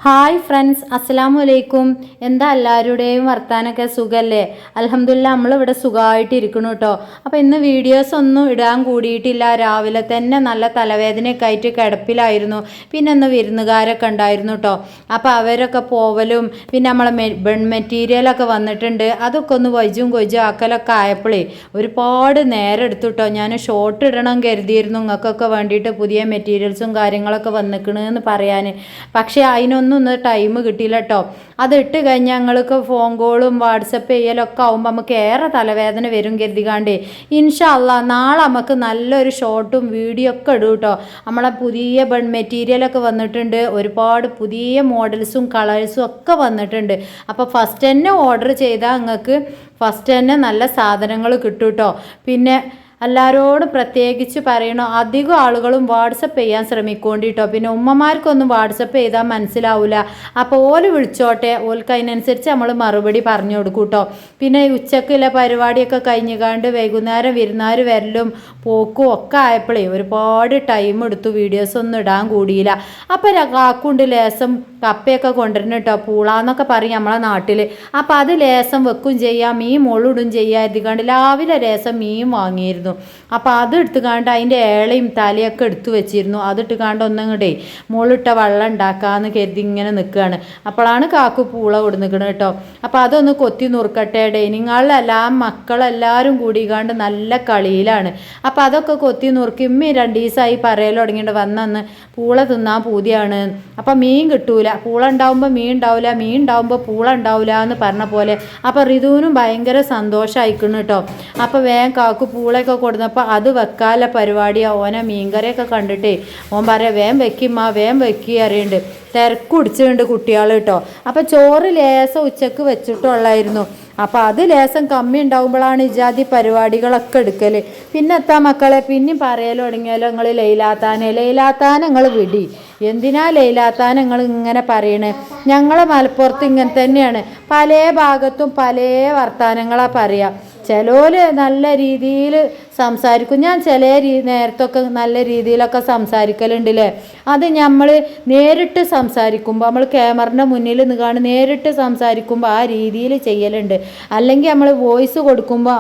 Hi friends, അസ്സലാമു അലൈക്കും. എന്താ എല്ലാവരുടെയും വർത്താനൊക്കെ സുഖമല്ലേ? അൽഹംദുലില്ലാ നമ്മളിവിടെ സുഖമായിട്ട് ഇരിക്കണു കേട്ടോ. അപ്പോൾ ഇന്ന് വീഡിയോസ് ഒന്നും ഇടാൻ കൂടിയിട്ടില്ല. രാവിലെ തന്നെ നല്ല തലവേദനയൊക്കെ ആയിട്ട് കിടപ്പിലായിരുന്നു. പിന്നെ ഒന്ന് വിരുന്നുകാരൊക്കെ ഉണ്ടായിരുന്നു കേട്ടോ. അപ്പോൾ അവരൊക്കെ പോവലും പിന്നെ നമ്മളെ മെറ്റീരിയലൊക്കെ വന്നിട്ടുണ്ട്. അതൊക്കെ ഒന്ന് വൈജും കൊയ്ജും ആക്കലൊക്കെ ആയപ്പോഴേ ഒരുപാട് നേരം എടുത്തു കേട്ടോ. ഞാൻ ഷോർട്ട് ഇടണം കരുതിയിരുന്നു നിങ്ങൾക്കൊക്കെ വേണ്ടിയിട്ട് പുതിയ മെറ്റീരിയൽസും കാര്യങ്ങളൊക്കെ വന്നിക്കണെന്ന് പറയാൻ. പക്ഷേ അതിനൊന്നും ടൈം കിട്ടിയില്ല കേട്ടോ. അത് ഇട്ട് കഴിഞ്ഞാൽ ഞങ്ങൾക്ക് ഫോൺ കോളും വാട്സപ്പ് ചെയ്യലൊക്കെ ആകുമ്പോൾ നമുക്ക് ഏറെ തലവേദന വരും കരുതികാണ്ടേ. ഇൻഷാ അല്ലാ നാളെ നമുക്ക് നല്ലൊരു ഷോർട്ടും വീഡിയോ ഒക്കെ ഇടും കേട്ടോ. നമ്മളെ പുതിയ മെറ്റീരിയലൊക്കെ വന്നിട്ടുണ്ട്. ഒരുപാട് പുതിയ മോഡൽസും കളേഴ്സും ഒക്കെ വന്നിട്ടുണ്ട്. അപ്പോൾ ഫസ്റ്റ് തന്നെ ഓർഡർ ചെയ്താൽ നിങ്ങൾക്ക് ഫസ്റ്റ് തന്നെ നല്ല സാധനങ്ങൾ കിട്ടും കേട്ടോ. പിന്നെ എല്ലാവരോടും പ്രത്യേകിച്ച് പറയണോ, അധികം ആളുകളും വാട്സപ്പ് ചെയ്യാൻ ശ്രമിക്കൊണ്ടിട്ടോ. പിന്നെ ഉമ്മമാർക്കൊന്നും വാട്സപ്പ് ചെയ്താൽ മനസ്സിലാവില്ല. അപ്പോൾ ഓല് വിളിച്ചോട്ടെ, ഓൽക്ക് അതിനനുസരിച്ച് നമ്മൾ മറുപടി പറഞ്ഞു കൊടുക്കും കേട്ടോ. പിന്നെ ഉച്ചക്കുള്ള പരിപാടിയൊക്കെ കഴിഞ്ഞുകാണ്ട് വൈകുന്നേരം വിരുന്നാർ വരലും പോക്കും ഒക്കെ ആയപ്പോഴേ ഒരുപാട് ടൈം എടുത്തു. വീഡിയോസ് ഒന്നും ഇടാൻ കൂടിയില്ല. അപ്പോൾ കാക്കുണ്ട് ലേസം കപ്പയൊക്കെ കൊണ്ടുവരണം കേട്ടോ. പൂളാന്നൊക്കെ പറയും നമ്മളെ നാട്ടിൽ. അപ്പോൾ അത് ലേസം വെക്കും ചെയ്യാം, മീൻ മുളിടും ചെയ്യാം. എത്തിക്കാണ്ട് രാവിലെ ലേസം മീൻ വാങ്ങിയിരുന്നു. അപ്പോൾ അത് എടുത്തുകാണ്ട് അതിൻ്റെ ഏളയും തലയൊക്കെ എടുത്തു വെച്ചിരുന്നു. അതിട്ട് കാണ്ട് ഒന്നങ്ങടേ മുളിട്ട വെള്ളം ഉണ്ടാക്കാമെന്ന് കരുതി ഇങ്ങനെ നിൽക്കുകയാണ്. അപ്പോഴാണ് കാക്കു പൂള കൊടുന്നിക്കണത് കേട്ടോ. അപ്പോൾ അതൊന്ന് കൊത്തി നുറുക്കട്ടെ. ഡൈനിങ് ഹാളിലെല്ലാം മക്കളെല്ലാവരും കൂടിക്കാണ്ട് നല്ല കളിയിലാണ്. അപ്പോൾ അതൊക്കെ കൊത്തി നുറുക്കി ഉമ്മി 2 ദിവസമായി പറയൽ തുടങ്ങിയിട്ട് വന്നന്ന് പൂള തിന്നാൻ പൂതിയാണ്. അപ്പം മീൻ കിട്ടൂല, പൂള ഉണ്ടാവുമ്പോൾ മീൻ ഉണ്ടാവില്ല, മീൻ ഉണ്ടാവുമ്പോൾ പൂള ഉണ്ടാവില്ല എന്ന് പറഞ്ഞ പോലെ. അപ്പോൾ ഋതുവിനും ഭയങ്കര സന്തോഷമായിക്കണം കേട്ടോ. അപ്പോൾ വേഗം കാക്കു പൂളയൊക്കെ കൊടുന്നപ്പോൾ അത് വെക്കാല പരിപാടിയാണ്. ഓനെ മീൻകറിയൊക്കെ കണ്ടിട്ടേ ഓൻ പറയാം വേഗം വെക്കുമ്മ വേഗം വെക്കി അറിയുന്നുണ്ട്. തിരക്ക് കുടിച്ചിട്ടുണ്ട് കുട്ടികൾ കേട്ടോ. അപ്പോൾ ചോറ് ലേസം ഉച്ചക്ക് വെച്ചിട്ടുള്ളായിരുന്നു. അപ്പോൾ അത് ലേസം കമ്മി ഉണ്ടാകുമ്പോഴാണ് ഇജാതി പരിപാടികളൊക്കെ എടുക്കൽ. പിന്നെ എത്താ മക്കളെ പിന്നെയും പറയലോ തുടങ്ങിയാലോ നിങ്ങൾ ലൈലാത്താനെ നിങ്ങൾ വിടി. എന്തിനാ ലൈലാത്താൻ നിങ്ങൾ ഇങ്ങനെ പറയണേ? ഞങ്ങളെ മലപ്പുറത്ത് ഇങ്ങനെ തന്നെയാണ്. പല ഭാഗത്തും പല വർത്താനങ്ങളാണ് പറയുക. ചിലര് നല്ല രീതിയിൽ സംസാരിക്കും. ഞാൻ ചില നേരത്തൊക്കെ നല്ല രീതിയിലൊക്കെ സംസാരിക്കലുണ്ടല്ലേ. അത് നമ്മൾ നേരിട്ട് സംസാരിക്കുമ്പോൾ നമ്മൾ ക്യാമറൻ്റെ മുന്നിൽ നിൽക്കാണ്ട് നേരിട്ട് സംസാരിക്കുമ്പോൾ ആ രീതിയിൽ ചെയ്യലുണ്ട്. അല്ലെങ്കിൽ നമ്മൾ വോയിസ് കൊടുക്കുമ്പോൾ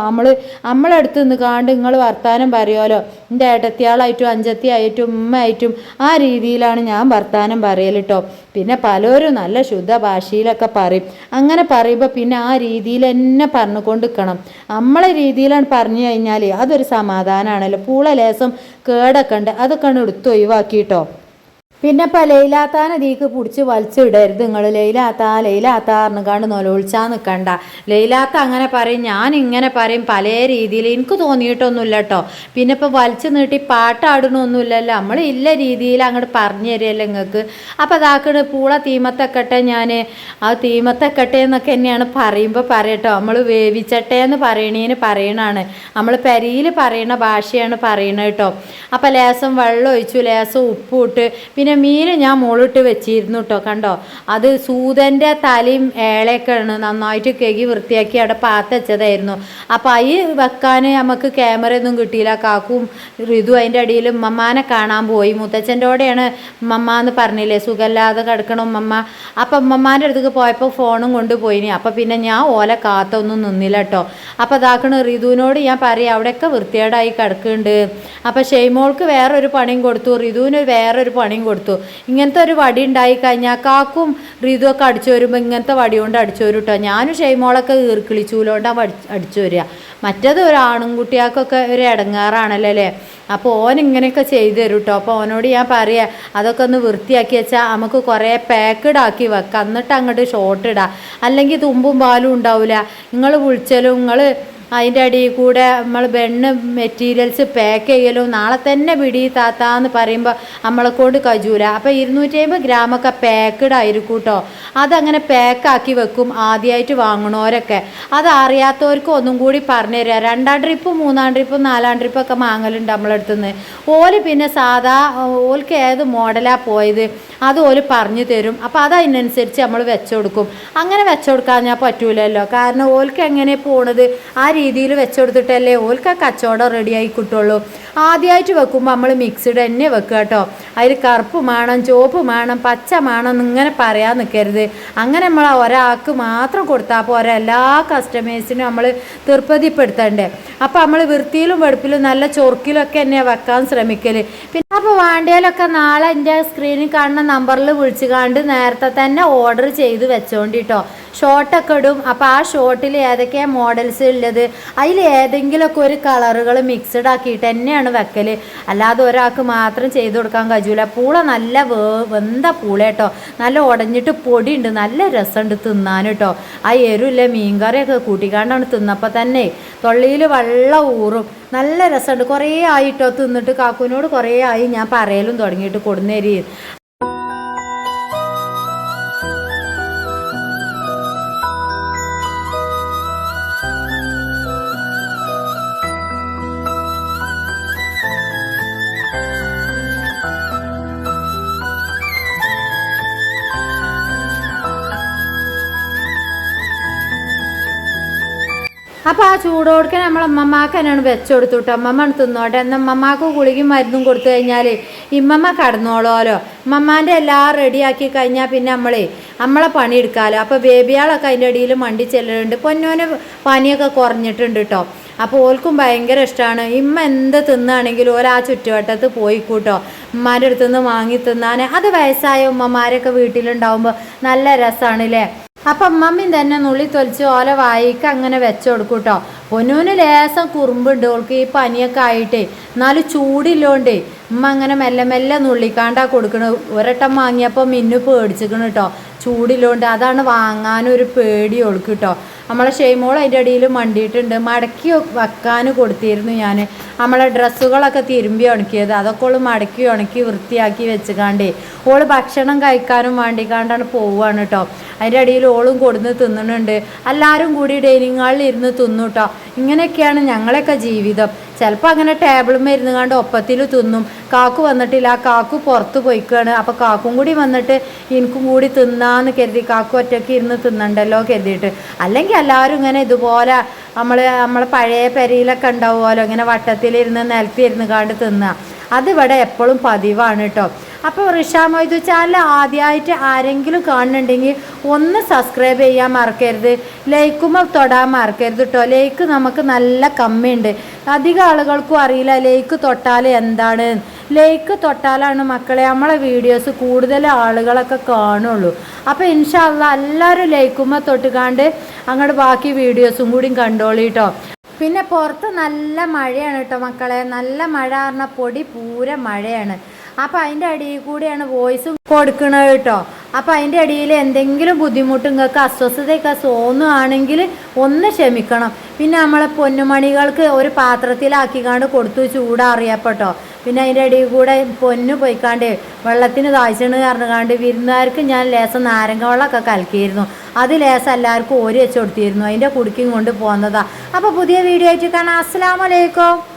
നമ്മളടുത്ത് നിൽക്കാണ്ട് നിങ്ങൾ വർത്താനം പറയുമല്ലോ. എൻ്റെ ഏട്ടത്തിയാളായിട്ടും അഞ്ചത്തിയായിട്ടും ഉമ്മയായിട്ടും ആ രീതിയിലാണ് ഞാൻ വർത്താനം പറയൽ കേട്ടോ. പിന്നെ പലരും നല്ല ശുദ്ധ ഭാഷയിലൊക്കെ പറയും. അങ്ങനെ പറയുമ്പോൾ പിന്നെ ആ രീതിയിൽ തന്നെ പറഞ്ഞുകൊണ്ട് നിൽക്കണം. നമ്മളെ രീതിയിലാണ് പറഞ്ഞു കഴിഞ്ഞാൽ അതൊരു സമാധാനമാണല്ലോ. പൂള ലേസം കേടൊക്കെ ഉണ്ട്, അതൊക്കെ എടുത്ത് ഒഴിവാക്കിട്ടോ. പിന്നെ ഇപ്പം ലൈലാത്താനെ ഇതിക്ക് പിടിച്ച് വലിച്ചിടരുത് നിങ്ങൾ. ലൈലാത്താറിന് കണ്ട് നൊലൊളിച്ചാൽ നിൽക്കണ്ട. ലൈലാത്ത അങ്ങനെ പറയും, ഞാൻ ഇങ്ങനെ പറയും പല രീതിയിൽ. എനിക്ക് തോന്നിയിട്ടൊന്നുമില്ല കേട്ടോ. പിന്നെ ഇപ്പം വലിച്ചു നീട്ടി പാട്ടാടണമൊന്നുമില്ലല്ലോ. നമ്മൾ ഇല്ല രീതിയിൽ അങ്ങോട്ട് പറഞ്ഞു തരികയല്ലോ നിങ്ങൾക്ക്. അപ്പോൾ അതാക്കണ് പൂള തീമത്തക്കട്ടെ, ഞാൻ അത് തീമത്തക്കട്ടെ എന്നൊക്കെ തന്നെയാണ് പറയുമ്പോൾ പറയട്ടോ. നമ്മൾ വേവിച്ചട്ടെ എന്ന് പറയണാണ്. നമ്മൾ പെരിയിൽ പറയണ ഭാഷയാണ് പറയണത് കേട്ടോ. അപ്പോൾ ലേസം വെള്ളം ഒഴിച്ചു, ലേസം ഉപ്പ് ഇട്ട് പിന്നെ മീൻ ഞാൻ മുകളിട്ട് വെച്ചിരുന്നു കേട്ടോ. കണ്ടോ, അത് സൂതൻ്റെ തലയും ഏളയൊക്കെയാണ് നന്നായിട്ട് കഴുകി വൃത്തിയാക്കി അവിടെ പാത്ത് വെച്ചതായിരുന്നു. അപ്പോൾ ഈ വെക്കാൻ നമുക്ക് ക്യാമറയൊന്നും കിട്ടിയില്ല. കാക്കും ഋതു അതിൻ്റെ അടിയിൽ ഉമ്മമാനെ കാണാൻ പോയി. മുത്തച്ഛൻ്റെ കൂടെയാണ് ഉമ്മമ്മ എന്ന് പറഞ്ഞില്ലേ, സുഖമില്ലാതെ കിടക്കണം ഉമ്മമ്മ. അപ്പം ഉമ്മമാൻ്റെ അടുത്തേക്ക് പോയപ്പോൾ ഫോണും കൊണ്ടുപോയിനി. അപ്പം പിന്നെ ഞാൻ ഓലെ കാത്തൊന്നും നിന്നില്ല കേട്ടോ. അപ്പോൾ അതാക്കണ് ഋതുവിനോട് ഞാൻ പറയാം അവിടെയൊക്കെ വൃത്തികേടായി കിടക്കുന്നുണ്ട്. അപ്പോൾ ഷെയ്മോൾക്ക് വേറൊരു പണിയും കൊടുത്തു, ഋതുവിന് വേറൊരു പണിയും കൊടുത്തു. കൊടുത്തു. ഇങ്ങനത്തെ ഒരു വടി ഉണ്ടായി കഴിഞ്ഞാൽ കാക്കും റീതുമൊക്കെ അടിച്ചു വരുമ്പോൾ ഇങ്ങനത്തെ വടി കൊണ്ട് അടിച്ചു വരും കേട്ടോ. ഞാനും ഷെയ്മോളൊക്കെ ഈർക്കിളിച്ചൂലോണ്ടാണ് അടിച്ചു വരിക. മറ്റേത് ഒരു ആണുംകുട്ടികൾക്കൊക്കെ ഒരു ഇടങ്ങാറാണല്ലോ അല്ലേ. അപ്പോൾ ഓൻ ഇങ്ങനെയൊക്കെ ചെയ്തു തരും കേട്ടോ. അപ്പോൾ ഓനോട് ഞാൻ പറയാം അതൊക്കെ ഒന്ന് വൃത്തിയാക്കി വെച്ചാൽ നമുക്ക് കുറേ പാക്കഡ് ആക്കി വെക്കാം, എന്നിട്ട് അങ്ങോട്ട് ഷോർട്ട് ഇടാം. അല്ലെങ്കിൽ തുമ്പും പാലും ഉണ്ടാവില്ല. നിങ്ങൾ വിളിച്ചാലും നിങ്ങൾ അതിൻ്റെ അടിയിൽ കൂടെ നമ്മൾ ബെണ്ണ് മെറ്റീരിയൽസ് പാക്ക് ചെയ്യലും നാളെ തന്നെ പിടി താത്താന്ന് പറയുമ്പോൾ നമ്മളെ കൊണ്ട് കജൂല. അപ്പോൾ 250 ഗ്രാമൊക്കെ പാക്കഡ് ആയിരിക്കും കേട്ടോ. അതങ്ങനെ പാക്കാക്കി വെക്കും ആദ്യമായിട്ട് വാങ്ങണവരൊക്കെ. അത് അറിയാത്തവർക്ക് ഒന്നും കൂടി പറഞ്ഞു തരിക. 2ാം ട്രിപ്പും 3ാം ട്രിപ്പും 4ാം ട്രിപ്പൊക്കെ വാങ്ങലുണ്ട് നമ്മളടുത്തു നിന്ന്. ഓല് പിന്നെ സാധാ ഓൽക്ക് ഏത് മോഡലാണ് പോയത് അത് ഓല് പറഞ്ഞു തരും. അപ്പോൾ അതതിനനുസരിച്ച് നമ്മൾ വെച്ചു കൊടുക്കും. അങ്ങനെ വെച്ചു കൊടുക്കാൻ പറ്റൂലല്ലോ. കാരണം ഓൽക്ക് എങ്ങനെ പോണത് ആ രീതിയിൽ വെച്ചു കൊടുത്തിട്ടല്ലേ ഓൽക്ക് ആ കച്ചവടം റെഡിയായി കിട്ടുള്ളൂ. ആദ്യമായിട്ട് വെക്കുമ്പോൾ നമ്മൾ മിക്സ്ഡ് തന്നെ വെക്കുക കേട്ടോ. അതിൽ കറുപ്പ് വേണം, ചുവപ്പ് വേണം, പച്ച വേണം എന്നിങ്ങനെ പറയാൻ നിൽക്കരുത്. അങ്ങനെ നമ്മൾ ഒരാൾക്ക് മാത്രം കൊടുത്താൽ പോരാ, എല്ലാ കസ്റ്റമേഴ്സിനും നമ്മൾ തൃപ്തിപ്പെടുത്തണ്ടേ. അപ്പോൾ നമ്മൾ വൃത്തിയിലും വെടുപ്പിലും നല്ല ചൊറുക്കിലൊക്കെ തന്നെ വെക്കാൻ ശ്രമിക്കൽ. പിന്നെ അപ്പോൾ വേണ്ടതിലൊക്കെ നാളെ എൻ്റെ സ്ക്രീനിൽ കാണുന്ന നമ്പറിൽ വിളിച്ച് കണ്ട് നേരത്തെ തന്നെ ഓർഡർ ചെയ്ത് വെച്ചോണ്ടിട്ടോ. ഷോർട്ടൊക്കെ ഇടും. അപ്പോൾ ആ ഷോർട്ടിൽ ഏതൊക്കെയാണ് മോഡൽസ് ഉള്ളത് അതിൽ ഏതെങ്കിലുമൊക്കെ ഒരു കളറുകൾ മിക്സഡ് ആക്കിയിട്ട് തന്നെയാണ് വെക്കൽ. അല്ലാതെ ഒരാൾക്ക് മാത്രം ചെയ്ത് കൊടുക്കാൻ കഴിയൂല. പൂള നല്ല വെന്ത പൂള കേട്ടോ. നല്ല ഉടഞ്ഞിട്ട് പൊടിയുണ്ട്, നല്ല രസമുണ്ട് തിന്നാൻ കേട്ടോ. ആ എരുല്ല മീൻകറിയൊക്കെ കൂട്ടിക്കാണ്ടാണ് തിന്നപ്പോൾ തന്നെ തൊള്ളിയിൽ വെള്ളം ഊറും. നല്ല രസമുണ്ട്. കുറേ ആയിട്ടോ തിന്നിട്ട്. കാക്കുവിനോട് കുറേ ആയി ഞാൻ പറയലും തുടങ്ങിയിട്ട് കൊടുന്നേരി. അപ്പോൾ ആ ചൂടോടുക്കെ നമ്മൾ അമ്മമ്മക്ക് തന്നെയാണ് വെച്ച് കൊടുത്തു കേട്ടോ. അമ്മമ്മ തിന്നോട്ടെ എന്നാൽ അമ്മമ്മക്ക് ഗുളികയും മരുന്നും കൊടുത്തു കഴിഞ്ഞാൽ ഇമ്മമ്മ കടന്നോളോലോ. അമ്മമ്മാൻ്റെ എല്ലാം റെഡിയാക്കി കഴിഞ്ഞാൽ പിന്നെ നമ്മളെ പണിയെടുക്കാമല്ലോ. അപ്പോൾ ബേബിയാളൊക്കെ അതിൻ്റെ അടിയിൽ മണ്ടി ചെല്ലുന്നുണ്ട്. പൊന്നോന് പനിയൊക്കെ കുറഞ്ഞിട്ടുണ്ട് കേട്ടോ. അപ്പോൾ ഓൽക്കും ഭയങ്കര ഇഷ്ടമാണ്. ഇമ്മ എന്ത് തിന്നാണെങ്കിലും ഓരോ ആ ചുറ്റുവട്ടത്ത് പോയിക്കൂട്ടോ ഉമ്മാൻ്റെ അടുത്ത് നിന്ന് വാങ്ങി തിന്നാൻ. അത് വയസ്സായ ഉമ്മമാരൊക്കെ വീട്ടിലുണ്ടാവുമ്പോൾ നല്ല രസമാണല്ലേ. അപ്പം അമ്മമ്മയും തന്നെ നുള്ളി തൊലിച്ച് ഓല വായിക്ക് അങ്ങനെ വെച്ച് കൊടുക്കും കേട്ടോ. പൊന്നൂന് ലേസം കുറുമ്പുണ്ട് ഓൾക്ക് ഈ പനിയൊക്കെ ആയിട്ടേ. എന്നാലും ചൂടില്ലോണ്ടേ ഉമ്മ അങ്ങനെ മെല്ലെ മെല്ലെ നുള്ളിക്കാണ്ടാ കൊടുക്കണത്. ഒരട്ടം വാങ്ങിയപ്പോൾ മിന്നു പേടിച്ചിരിക്കണം കേട്ടോ ചൂടില്ലോണ്ട്. അതാണ് വാങ്ങാനൊരു പേടി ഓൾക്ക് കേട്ടോ. നമ്മളെ ഷെയ്മോൾ അതിൻ്റെ അടിയിൽ മണ്ടിയിട്ടുണ്ട്. മടക്കി വെക്കാൻ കൊടുത്തിരുന്നു ഞാൻ. നമ്മളെ ഡ്രസ്സുകളൊക്കെ തിരുമ്പി ഉണക്കിയത് അതൊക്കെ ഓൾ മടക്കി ഉണക്കി വൃത്തിയാക്കി വെച്ചുകാണ്ടേ ഓള് ഭക്ഷണം കഴിക്കാനും വേണ്ടിക്കാണ്ടാണ് പോവുകയാണ് കേട്ടോ. അതിൻ്റെ അടിയിൽ ഓളും കൊടുന്ന് തിന്നുന്നുണ്ട്. എല്ലാവരും കൂടി ഡൈനിങ് ഹാളിൽ ഇരുന്ന് തിന്നു കേട്ടോ. ഇങ്ങനെയൊക്കെയാണ് ഞങ്ങളൊക്കെ ജീവിതം. ചിലപ്പോൾ അങ്ങനെ ടേബിളും ഇരുന്ന് കണ്ട് ഒപ്പത്തിൽ തിന്നും. കാക്കു വന്നിട്ടില്ല, കാക്കു പുറത്ത് പോയിക്കാണ്. അപ്പോൾ കാക്കും കൂടി വന്നിട്ട് എനിക്കും കൂടി തിന്നാന്ന് കരുതി. കാക്കു ഒറ്റയ്ക്ക് ഇരുന്ന് തിന്നണ്ടല്ലോ കരുതിയിട്ട്. അല്ലെങ്കിൽ എല്ലാവരും ഇങ്ങനെ ഇതുപോലെ നമ്മളെ പഴയ പെരയിലൊക്കെ ഉണ്ടാവുമല്ലോ ഇങ്ങനെ വട്ടത്തിലിരുന്ന് നിലത്തിരുന്ന് കണ്ട് തിന്നുക. അതിവിടെ എപ്പോഴും പതിവാണ് കേട്ടോ. അപ്പോൾ റിഷ മൊയ്തു ചാനൽ ആദ്യമായിട്ട് ആരെങ്കിലും കാണുന്നുണ്ടെങ്കിൽ ഒന്ന് സബ്സ്ക്രൈബ് ചെയ്യാൻ മറക്കരുത്. ലൈക്കുമ്പോൾ തൊടാൻ മറക്കരുത് കേട്ടോ. ലൈക്ക് നമുക്ക് നല്ല കമ്മിയുണ്ട്. അധികം ആളുകൾക്കും അറിയില്ല ലൈക്ക് തൊട്ടാൽ എന്താണ്. ലൈക്ക് തൊട്ടാലാണ് മക്കളെ നമ്മളെ വീഡിയോസ് കൂടുതൽ ആളുകളൊക്കെ കാണുള്ളൂ. അപ്പോൾ ഇൻഷാ അല്ലാഹ് എല്ലാവരും ലൈക്കുമ്പോൾ തൊട്ടുകാണ്ട് അങ്ങോട്ട് ബാക്കി വീഡിയോസും കൂടി കണ്ടോളൂ കേട്ടോ. പിന്നെ പുറത്ത് നല്ല മഴയാണ് കേട്ടോ മക്കളെ. നല്ല മഴ പറഞ്ഞാൽ പൊടി പൂര മഴയാണ്. അപ്പോൾ അതിൻ്റെ അടിയിൽ കൂടിയാണ് വോയിസും കൊടുക്കണത് കേട്ടോ. അപ്പോൾ അതിൻ്റെ അടിയിൽ എന്തെങ്കിലും ബുദ്ധിമുട്ട് നിങ്ങൾക്ക് അസ്വസ്ഥതയൊക്കെ തോന്നുകയാണെങ്കിൽ ഒന്ന് ക്ഷമിക്കണം. പിന്നെ നമ്മളെ പൊന്നുമണികൾക്ക് ഒരു പാത്രത്തിലാക്കിക്കാണ്ട് കൊടുത്തു ചൂടാറിയപ്പോട്ടോ. പിന്നെ അതിൻ്റെ അടിയിൽ കൂടെ പൊന്നു പോയിക്കാണ്ട് വെള്ളത്തിന് താഴ്ചണ് പറഞ്ഞുകാണ്ട് വിരുന്നുകാർക്ക് ഞാൻ ലേസം നാരങ്ങ വെള്ളമൊക്കെ കലക്കിയിരുന്നു. അത് ലേസം എല്ലാവർക്കും ഓരി വെച്ച് കൊടുത്തിരുന്നു. അതിൻ്റെ കുടുക്കിയും കൊണ്ട് പോകുന്നതാണ്. അപ്പോൾ പുതിയ വീഡിയോ ആയിട്ട് കാണാം. അസ്സലാമു അലൈക്കും.